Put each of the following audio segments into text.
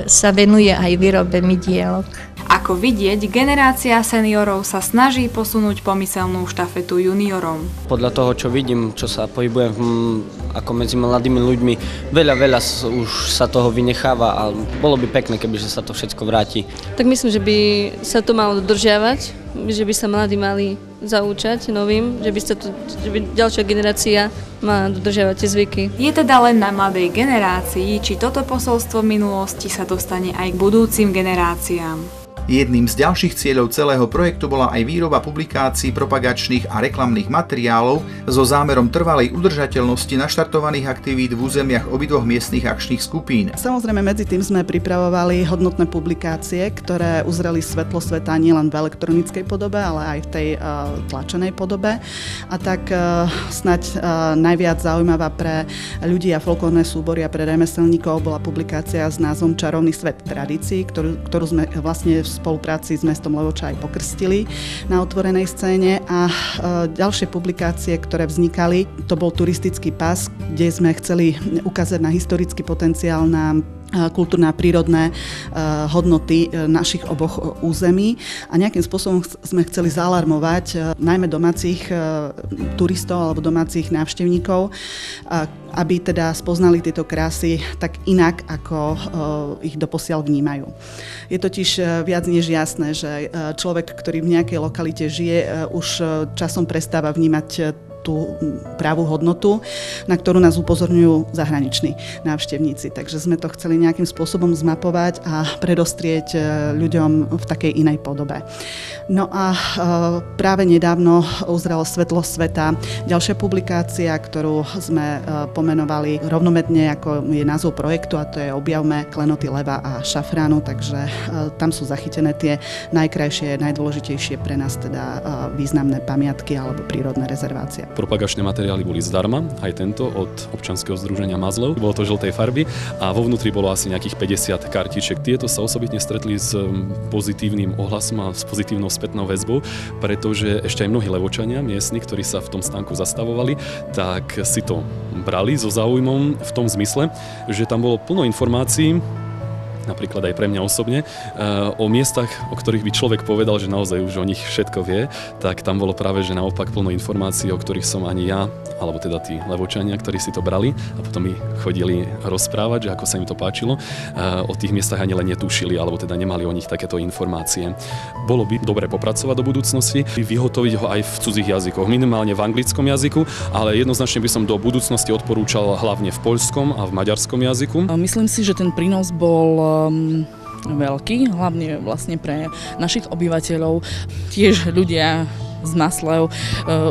sa venuje aj výrobe mydielok. Ako vidieť, generácia seniorov sa snaží posunúť pomyselnú štafetu juniorom. Podľa toho, čo vidím, čo sa pohybujem ako medzi mladými ľuďmi, veľa už sa toho vynecháva a bolo by pekné, keby sa to všetko vráti. Tak myslím, že by sa to malo dodržiavať, že by sa mladí mali zaučať novým, že by ďalšia generácia mala dodržiavať tie zvyky. Je teda len na mladej generácii, či toto posolstvo minulosti sa dostane aj k budúcim generáciám. Jedným z ďalších cieľov celého projektu bola aj výroba publikácií, propagačných a reklamných materiálov so zámerom trvalej udržateľnosti naštartovaných aktivít v územiach obidvoch miestnych akčných skupín. Samozrejme, medzi tým sme pripravovali hodnotné publikácie, ktoré uzreli svetlo sveta nielen v elektronickej podobe, ale aj v tej tlačenej podobe. A tak snáď najviac zaujímavá pre ľudí a folklórne súbory a pre remeselníkov bola publikácia s názvom Čarovný svet tradícií, ktorú sme vlastne v spolupráci s mestom Levoča aj pokrstili na otvorenej scéne a ďalšie publikácie, ktoré vznikali, to bol turistický pas, kde sme chceli ukázať na historický potenciál, na kultúrne a prírodné hodnoty našich oboch území a nejakým spôsobom sme chceli zaalarmovať najmä domácich turistov alebo domácich návštevníkov, aby teda spoznali tieto krásy tak inak, ako ich doposiaľ vnímajú. Je totiž viac než jasné, že človek, ktorý v nejakej lokalite žije, už časom prestáva vnímať tú pravú hodnotu, na ktorú nás upozorňujú zahraniční návštevníci. Takže sme to chceli nejakým spôsobom zmapovať a predostrieť ľuďom v takej inej podobe. No a práve nedávno uzrelo svetlo sveta ďalšia publikácia, ktorú sme pomenovali rovnomedne, ako je názov projektu, a to je Objavme klenoty leva a šafránu, takže tam sú zachytené tie najkrajšie, najdôležitejšie pre nás teda významné pamiatky alebo prírodné rezervácie. Propagačné materiály boli zdarma, aj tento od občianskeho združenia Mazlov. Bolo to žltej farby a vo vnútri bolo asi nejakých 50 kartiček. Tieto sa osobitne stretli s pozitívnym ohlasom a s pozitívnou spätnou väzbou, pretože ešte aj mnohí Levočania miestni, ktorí sa v tom stánku zastavovali, tak si to brali so záujmom v tom zmysle, že tam bolo plno informácií, napríklad aj pre mňa osobne, o miestach, o ktorých by človek povedal, že naozaj už o nich všetko vie, tak tam bolo práve, že naopak plno informácií, o ktorých som ani ja, alebo teda tí Levočania, ktorí si to brali a potom mi chodili rozprávať, že ako sa im to páčilo, o tých miestach ani len netušili, alebo teda nemali o nich takéto informácie. Bolo by dobre popracovať do budúcnosti, vyhotoviť ho aj v cudzích jazykoch, minimálne v anglickom jazyku, ale jednoznačne by som do budúcnosti odporúčal hlavne v poľskom a v maďarskom jazyku. Myslím si, že ten prínos bol veľký, hlavne vlastne pre našich obyvateľov. Tiež ľudia z Maslev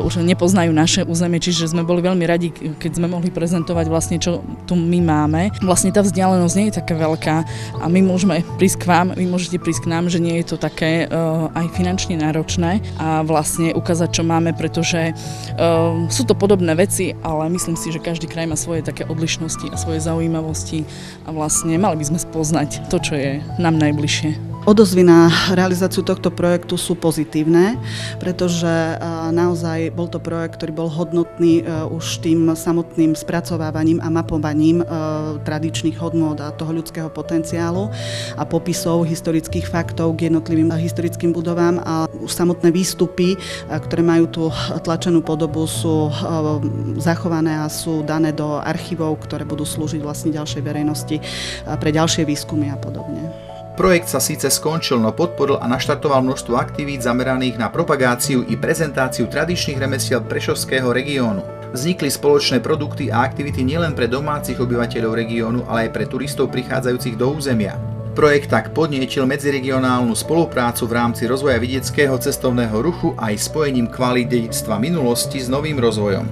už nepoznajú naše územie, čiže sme boli veľmi radi, keď sme mohli prezentovať vlastne, čo tu my máme. Vlastne tá vzdialenosť nie je taká veľká a my môžeme prísť k vám, vy môžete prísť k nám, že nie je to také aj finančne náročné a vlastne ukázať, čo máme, pretože sú to podobné veci, ale myslím si, že každý kraj má svoje také odlišnosti a svoje zaujímavosti a vlastne mali by sme spoznať to, čo je nám najbližšie. Odozvy na realizáciu tohto projektu sú pozitívne, pretože naozaj bol to projekt, ktorý bol hodnotný už tým samotným spracovávaním a mapovaním tradičných hodnôt a toho ľudského potenciálu a popisov historických faktov k jednotlivým historickým budovám a už samotné výstupy, ktoré majú tú tlačenú podobu, sú zachované a sú dané do archívov, ktoré budú slúžiť vlastne ďalšej verejnosti pre ďalšie výskumy a podobne. Projekt sa síce skončil, no podporil a naštartoval množstvo aktivít zameraných na propagáciu i prezentáciu tradičných remesiel prešovského regiónu. Vznikli spoločné produkty a aktivity nielen pre domácich obyvateľov regiónu, ale aj pre turistov prichádzajúcich do územia. Projekt tak podnietil medziregionálnu spoluprácu v rámci rozvoja vidieckého cestovného ruchu aj spojením kvalít dedičstva minulosti s novým rozvojom.